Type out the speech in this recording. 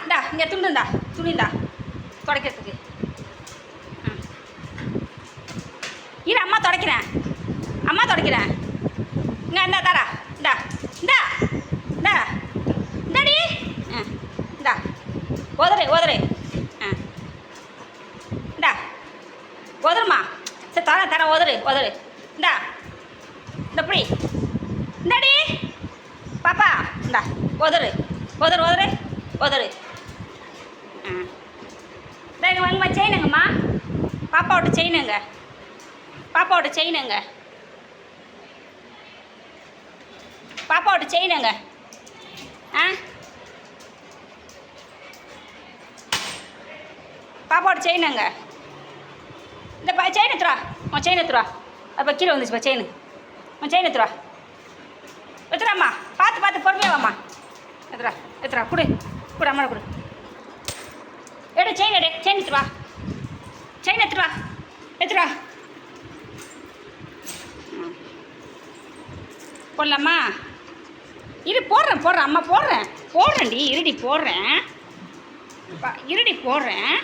இந்தா இங்கே துண்டுந்தா துணிந்தா துடைக்கிறதுக்கு. இரு அம்மா துடைக்கிறேன், அம்மா துடைக்கிறேன். இங்கே இந்தா தாரா, இந்தா இந்தா இந்தா இந்தாடி. இந்தா ஓதரு ஓதரு. இந்தா ஓதருமா. சரி தர ஓதரு ஓதரு. இந்தா இந்த புடி இந்தாடி பாப்பா. இந்தா ஓதரு ஓதரு ஓதரு ஓதரு. இங்கே வாங்கம்மா செயினுங்கம்மா. பாப்பாவோட செயினுங்க, பாப்பாவோட செயினுங்க, பாப்பாவோட செயினுங்க. பாப்பாவோட செயினுங்க. இந்த செயின் எடுத்துருவா, உன் செயின் எடுத்துருவா. அப்போ கீழே வந்துச்சுப்பா செயின். உன் செயின் எடுத்துருவா, எடுத்துடாம்மா. பார்த்து பார்த்து பொறுமையாக வாம்மா. எடுத்துடா கொடு கொடு அம்மா கொடு. எடு செயின் எடு, செயின் எடுத்துருவா, செயின் எடுத்துருவா எடுத்துருவா. போடலாமா? இரு போடுறேன் அம்மா போடுறேன்டி. இருடி போடுறேன், இருடி போடுறேன்.